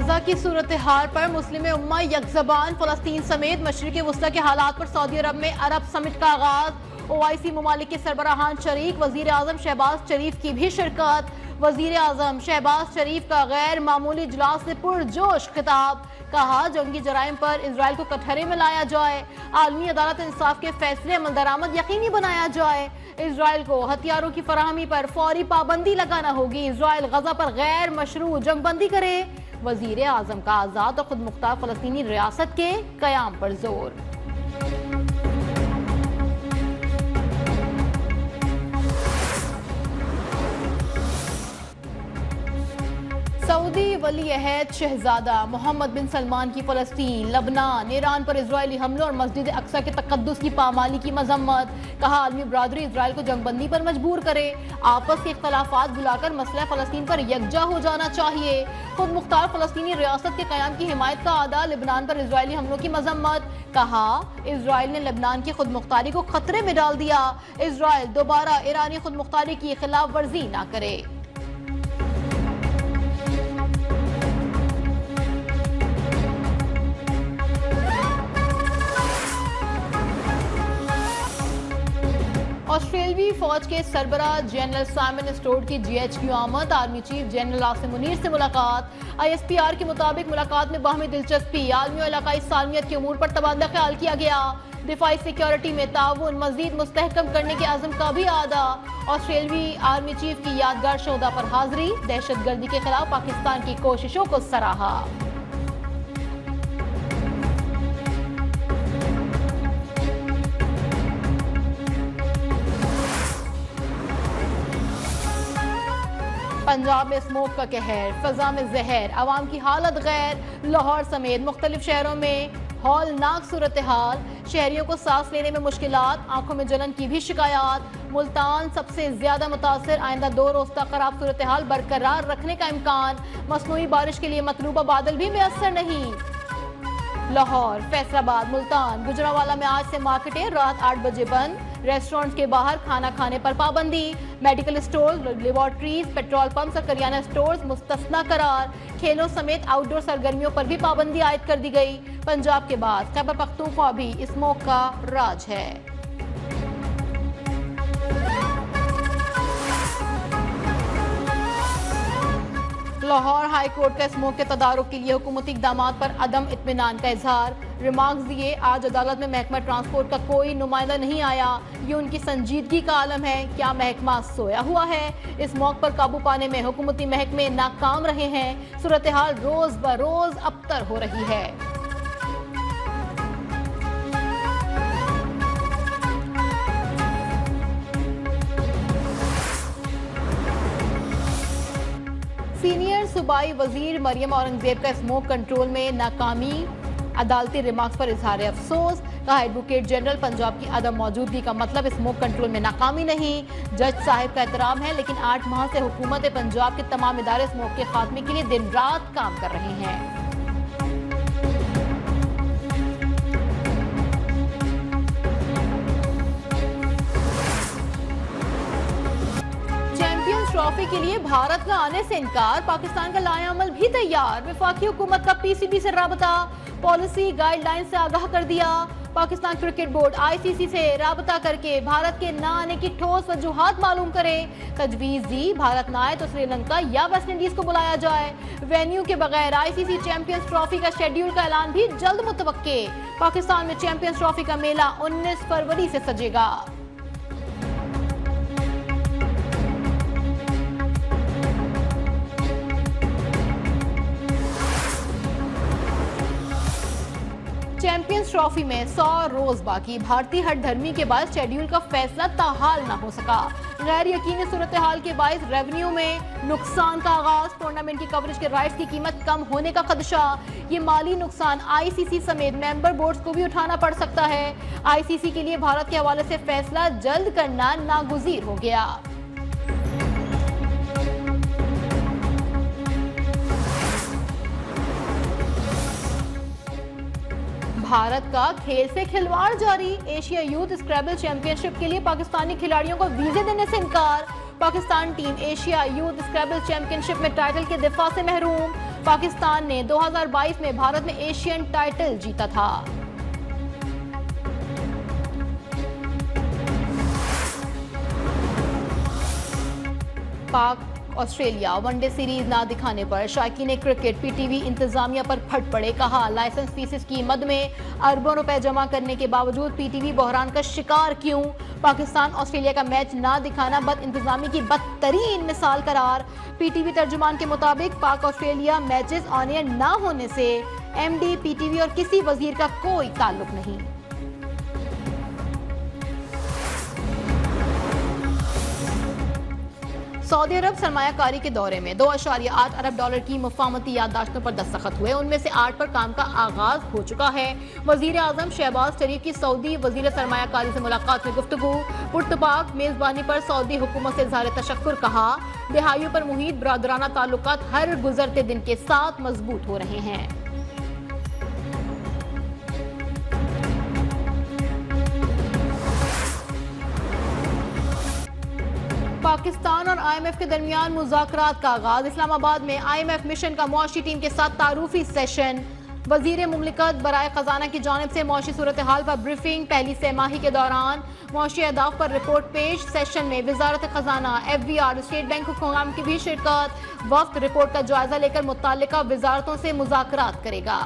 गजा की सूरत हाल पर मुस्लिम उम्मा यकजबान। फलस्तीन समेत मशरिक़ वुस्ता के हालात पर सऊदी अरब में अरब समिट का आगाज। ओआईसी ममालिक के सरबराहान शरीक। वजीर आजम शहबाज शरीफ की भी शिरकत। वजीर आजम शहबाज शरीफ का गैर मामूली इजलास से पुरजोश खिताब। कहा जंगी जराइम पर इसराइल को कटहरे में लाया जाए। आलमी अदालत इंसाफ के फैसले अमल दरामद यकीनी बनाया जाए। इसराइल को हथियारों की फराहमी पर फौरी पाबंदी लगाना होगी। इसराइल गजा पर गैर मशरू जंगबंदी करे। वजीर आजम का आजाद और खुद मुख्तार फलस्तीनी रियासत के कयाम पर जोर। सऊदी वली अहद शहजादा मोहम्मद बिन सलमान की फलस्तीन, लबनान, ईरान पर इजरायली हमलों और मस्जिद अक्सा के तकद्दुस की पामाली की मजम्मत। कहा आलमी बरादरी इसराइल को जंगबंदी पर मजबूर करे। आपस के इख्तलाफात बुलाकर मसला फलस्तीन पर यकजा हो जाना चाहिए। खुद मुख्तार फलस्तीनी रियासत के कयाम की हिमायत का आदा। लेबनान पर इजरायली हमलों की मजम्मत। कहा इसराइल ने लेबनान की खुद मुख्तारी को खतरे में डाल दिया। इसराइल दोबारा ईरानी खुद मुख्तारी की खिलाफ वर्जी न करे। ऑस्ट्रेलवी फौज के सरबरा जनरल साइमन स्टोर्ड की GHQ आमद। Army chief general Asim Munir से मुलाकात। ISPR के मुताबिक मुलाकात में बाहमी दिलचस्पी, आलमी और इलाकाई सालमियत के उमूर पर तबादला ख्याल किया गया। दिफाई सिक्योरिटी में ताउन मजीद मुस्तहकम करने के अज़म का भी आदा। ऑस्ट्रेलवी आर्मी चीफ की यादगार शोदा पर हाजिरी। दहशत गर्दी के खिलाफ पाकिस्तान की कोशिशों को सराहा। पंजाब में स्मोक का कहर, फजा में जहर, आवाम की हालत गैर। लाहौर समेत मुख्तलिफ शहरों में हौलनाक सूरत हाल। शहरियों को सांस लेने में मुश्किलात, आंखों में जलन की भी शिकायत। मुल्तान सबसे ज्यादा मुतासर। आइंदा 2 रोज तक खराब सूरत हाल बरकरार रखने का इम्कान। मसनूई बारिश के लिए मतलूबा बादल भी मुयस्सर नहीं। लाहौर, फैसलाबाद, मुल्तान, गुजरांवाला में आज से मार्केटें रात 8 बजे बंद। रेस्टोरेंट्स के बाहर खाना खाने पर पाबंदी। Medical store, laboratories, petrol pumps और करियाना स्टोर्स मुस्तस्ना करार। खेलों समेत आउटडोर सरगर्मियों पर भी पाबंदी आयद कर दी गई। पंजाब के बाद खैबर पख्तूनख्वा भी स्मोक का राज है। लाहौर हाई कोर्ट का स्मोक के तदारुक के लिए हुकूमती इक़दामात पर अदम इत्मीनान का इजहार। रिमार्क्स दिए, आज अदालत में महकमा ट्रांसपोर्ट का कोई नुमाइंदा नहीं आया। ये उनकी संजीदगी का आलम है। क्या महकमा सोया हुआ है? इस स्मोक पर काबू पाने में हुकूमती महकमे नाकाम रहे हैं। सूरत हाल रोज ब रोज अबतर हो रही है। सीनियर सूबाई वजीर मरियम औरंगजेब का स्मोक कंट्रोल में नाकामी। अदालती रिमार्क्स पर इजहार अफसोस। कहा एडवोकेट जनरल पंजाब की अदम मौजूदगी का मतलब स्मोक कंट्रोल में नाकामी नहीं। जज साहिब का एहतराम है, लेकिन 8 माह से हुकूमत पंजाब के तमाम इदारे स्मोक के खात्मे के लिए दिन रात काम कर रहे हैं। ट्रॉफी के लिए भारत का आने से इनकार। पाकिस्तान का लाएअमल भी तैयार। वफाकी हुकूमत का PCB से राबता। पॉलिसी गाइडलाइन से आगाह कर दिया। पाकिस्तान क्रिकेट बोर्ड ICC से राबता करके भारत के न आने की ठोस वजूहात मालूम करे। तजवीज दी भारत न आए तो श्रीलंका या वेस्ट इंडीज को बुलाया जाए। वेन्यू के बगैर ICC चैंपियंस ट्रॉफी का शेड्यूल का ऐलान भी जल्द मुतवक्के। पाकिस्तान में चैंपियंस ट्रॉफी का मेला 19 फरवरी से सजेगा। चैंपियंस ट्रॉफी में 100 रोज बाकी। भारतीय हठधर्मी के बाद शेड्यूल का फैसला ताहाल न हो सका। गैर यकीनी सूरत हाल के बायस रेवेन्यू में नुकसान का आगाज। टूर्नामेंट की कवरेज के राइट्स की कीमत कम होने का खदशा। ये माली नुकसान ICC समेत मेंबर बोर्ड्स को भी उठाना पड़ सकता है। ICC के लिए भारत के हवाले से फैसला जल्द करना नागुज़ीर हो गया। भारत का खेल से खिलवाड़ जारी। एशिया यूथ स्क्रैबल चैंपियनशिप के लिए पाकिस्तानी खिलाड़ियों को वीजे देने से इनकार। Pakistan team Asia youth scrabble championship में टाइटल के दिफा से महरूम। पाकिस्तान ने 2022 में भारत में एशियन टाइटल जीता था। पाक ऑस्ट्रेलिया वनडे सीरीज ना दिखाने पर शायकीन क्रिकेट पीटीवी इंतजामिया पर फट पड़े। कहा लाइसेंस फीसेस की मद में अरबों रुपए जमा करने के बावजूद पीटीवी बहरान का शिकार क्यों। पाकिस्तान ऑस्ट्रेलिया का मैच ना दिखाना बद इंतजामी की बदतरीन मिसाल करार। पीटीवी तर्जुमान के मुताबिक पाक ऑस्ट्रेलिया मैचेस ऑन एयर ना होने से एमडी पीटीवी और किसी वजीर का कोई ताल्लुक नहीं। सऊदी अरब सरमायाकारी के दौरे में 2.8 अरब डॉलर की मुफाहमती याददाश्तों पर दस्तखत हुए। उनमें से 8 पर काम का आगाज हो चुका है। वजीर आजम शहबाज शरीफ की सऊदी वजीर सरमायाकारी से मुलाकात में गुफ्तगू। पुर्तपाक मेजबानी पर सऊदी हुकूमत से इज़हार तशक्कुर। कहा दहाइयों पर मुहित बरादराना ताल्लुकात हर गुजरते दिन के साथ मजबूत हो रहे हैं। पाकिस्तान और आईएमएफ के दरमियान मुज़ाकरात का आगाज। इस्लामाबाद में आईएमएफ मिशन का मुआशी टीम के साथ तारुफी सेशन। वजीर मुमलिकत बराए खजाना की जानिब से मुआशी सूरत हाल पर ब्रीफिंग। पहली सहमाही के दौरान मुआशी अहदाफ पर रिपोर्ट पेश। सेशन में वजारत खजाना, एफबीआर, स्टेट बैंक हुक्काम की भी शिरकत। वफ्द रिपोर्ट का जायजा लेकर मुत्तल्लिका वजारतों से मुज़ाकरात करेगा।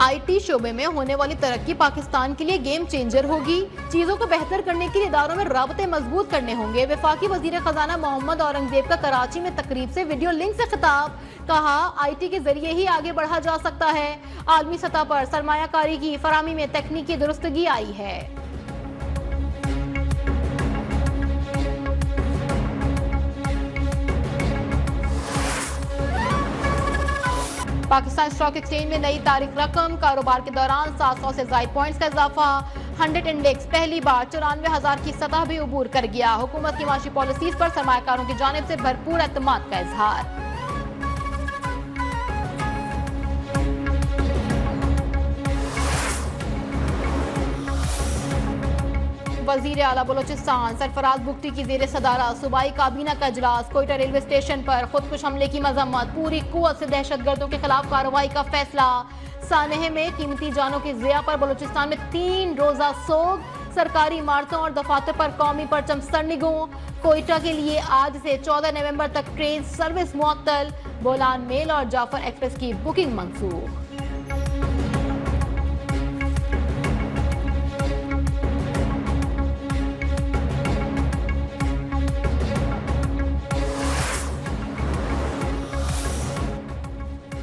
आईटी शोबे में होने वाली तरक्की पाकिस्तान के लिए गेम चेंजर होगी। चीजों को बेहतर करने के लिए इदारों में राबते मजबूत करने होंगे। वफाकी वजीर खजाना मोहम्मद औरंगजेब का कराची में तकरीब से वीडियो लिंक से खिताब। कहा आईटी के जरिए ही आगे बढ़ा जा सकता है। आलमी सतह पर सरमायाकारी की फराहमी में तकनीकी दुरुस्तगी आई है। पाकिस्तान स्टॉक एक्सचेंज में नई तारीख रकम। कारोबार के दौरान 700 से ज्यादा पॉइंट्स का इजाफा। 100 इंडेक्स पहली बार 94,000 की सतह भी अबूर कर गया। हुकूमत की माशी पॉलिसीज पर सरमायाकारों की जानिब से भरपूर एतमाद का इजहार। वजीर आला बलोचिस्तान सरफराज बुगटी की जेर सदारत सूबाई काबीना का इजलास। कोयटा रेलवे स्टेशन पर खुदकुश हमले की मजम्मत। पूरी कुव्वत से दहशतगर्दों के खिलाफ कार्रवाई का फैसला। सानेह में कीमती जानों की ज़िया पर बलोचिस्तान में 3 रोजा सोग। सरकारी इमारतों और दफातर पर कौमी परचम सरनिगों। कोयटा के लिए आज से 14 नवंबर तक ट्रेन सर्विस मुअत्तल। बोलान मेल और जाफर एक्सप्रेस की बुकिंग मंसूख।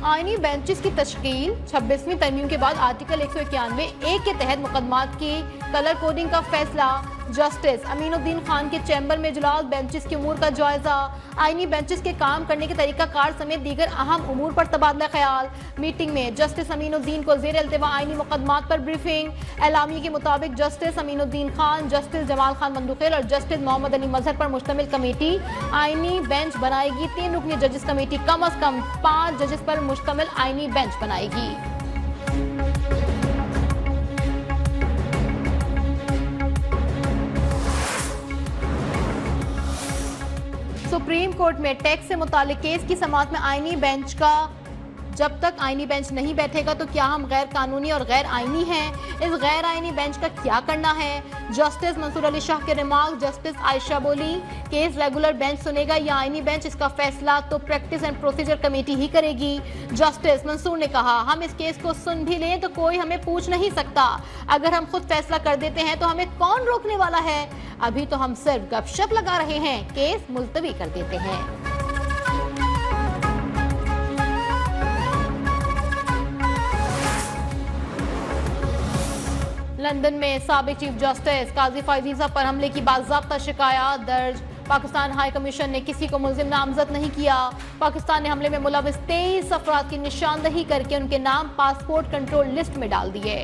आईनी बेंचेस की तश्कील। 26वीं तरमीम के बाद आर्टिकल 191(a) के तहत मुकदमात की कलर कोडिंग का फैसला। जस्टिस अमीनुद्दीन खान के चैम्बर में इजलास। बेंचेस के उमूर का जायजा। आईनी बेंचेस के काम करने के तरीकाकार समेत दीगर अहम उमूर पर तबादला ख्याल। मीटिंग में जस्टिस अमीनुद्दीन को जेर अल्तवा आईनी मुकदमात पर ब्रीफिंग। एलामी के मुताबिक जस्टिस अमीनुद्दीन खान, जस्टिस जमाल खान बंदूखेल और जस्टिस मोहम्मद अली मजहर पर मुश्तमिल कमेटी आईनी बेंच बनाएगी। 3 रुकनी जजेस कमेटी कम अज कम 5 जजेस पर मुश्तमिल आईनी बेंच बनाएगी। सुप्रीम कोर्ट में टैक्स से मुतालिक केस की समाअत में आईनी बेंच का जब तक आईनी बेंच नहीं बैठेगा तो क्या हम गैर कानूनी और गैर आईनी हैं? इस गैर आईनी बेंच का क्या करना है? जस्टिस मंसूर अली शाह के रिमार्क। जस्टिस आयशा बोली केस रेगुलर बेंच सुनेगा या आईनी बेंच, इसका फैसला तो प्रैक्टिस एंड प्रोसीजर कमेटी ही करेगी। जस्टिस मंसूर ने कहा हम इस केस को सुन भी लें तो कोई हमें पूछ नहीं सकता। अगर हम खुद फैसला कर देते हैं तो हमें कौन रोकने वाला है? अभी तो हम सिर्फ गपशप लगा रहे हैं, केस मुलतवी कर देते हैं। लंदन में साबिक चीफ जस्टिस काजी फायजीजा पर हमले की बाज़ाब्ता शिकायत दर्ज। पाकिस्तान हाई कमीशन ने किसी को मुल्जिम नामजद नहीं किया। पाकिस्तान ने हमले में मुलविस 23 अफराद की निशानदही करके उनके नाम पासपोर्ट कंट्रोल लिस्ट में डाल दिए।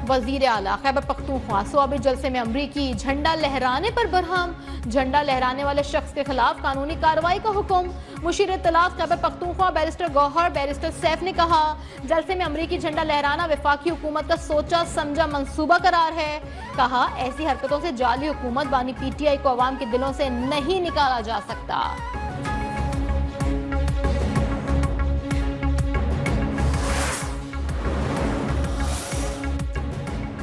वजीर आला खैबर पख्तूनख्वा सोआबी जलसे में अमरीकी झंडा लहराने पर बरहम। झंडा लहराने वाले शख्स के खिलाफ कानूनी कार्रवाई का हुक्म। मुशीर इत्तलात खैबर पख्तूनख्वा बैरिस्टर गौहर बैरिस्टर सैफ ने कहा, जलसे में अमरीकी झंडा लहराना वफाकी हुकूमत का सोचा समझा मंसूबा करार है। कहा, ऐसी हरकतों से जाली हुकूमत बानी पीटीआई को अवाम के दिलों से नहीं निकाला जा सकता।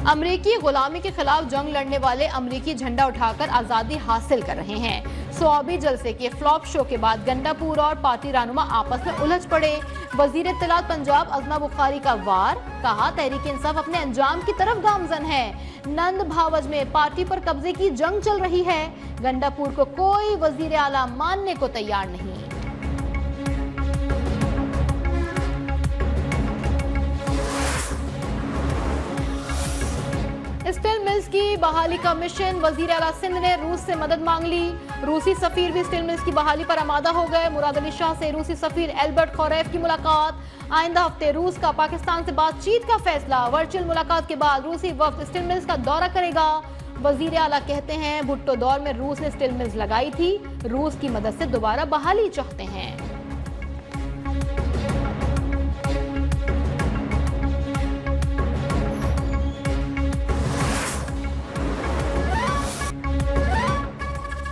अमरीकी गुलामी के खिलाफ जंग लड़ने वाले अमरीकी झंडा उठाकर आजादी हासिल कर रहे हैं। सवाबी जलसे के फ्लॉप शो के बाद गंडापुर और पार्टी रहनुमा आपस में उलझ पड़े। वजीर इत्तलात पंजाब अज़मा बुखारी का वार। कहा, तहरीक इंसाफ अपने अंजाम की तरफ गामजन है। नंद भावज में पार्टी पर कब्जे की जंग चल रही है। गंडापुर को कोई वजीर आला मानने को तैयार नहीं। स्टील मिल्स की बहाली का मिशन। वजीर आला सिंध ने रूस से मदद मांग ली। रूसी सफीर भी स्टील मिल्स की बहाली पर आमादा हो गए। मुराद अली शाह से रूसी सफीर एल्बर्ट खौरैफ की मुलाकात। आइंदा हफ्ते रूस का पाकिस्तान से बातचीत का फैसला। वर्चुअल मुलाकात के बाद रूसी वफ्द स्टील मिल्स का दौरा करेगा। वजीर आला कहते हैं, भुट्टो दौर में रूस ने स्टील मिल्स लगाई थी, रूस की मदद से दोबारा बहाली चाहते हैं।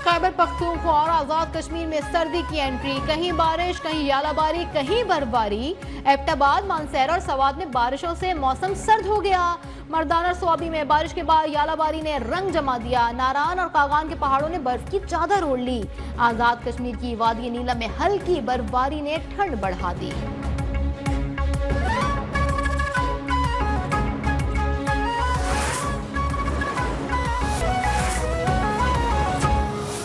खैबर पख्तूनख्वा और आजाद कश्मीर में सर्दी की एंट्री। कहीं बारिश, कहीं यालाबारी, कहीं बर्फबारी। एबटाबाद, मानसहरा और सवात में बारिशों से मौसम सर्द हो गया। मर्दाना और स्वाबी में बारिश के बाद यालाबारी ने रंग जमा दिया। नारान और कागान के पहाड़ों ने बर्फ की चादर ओढ़ ली। आजाद कश्मीर की वादी नीलम में हल्की बर्फबारी ने ठंड बढ़ा दी।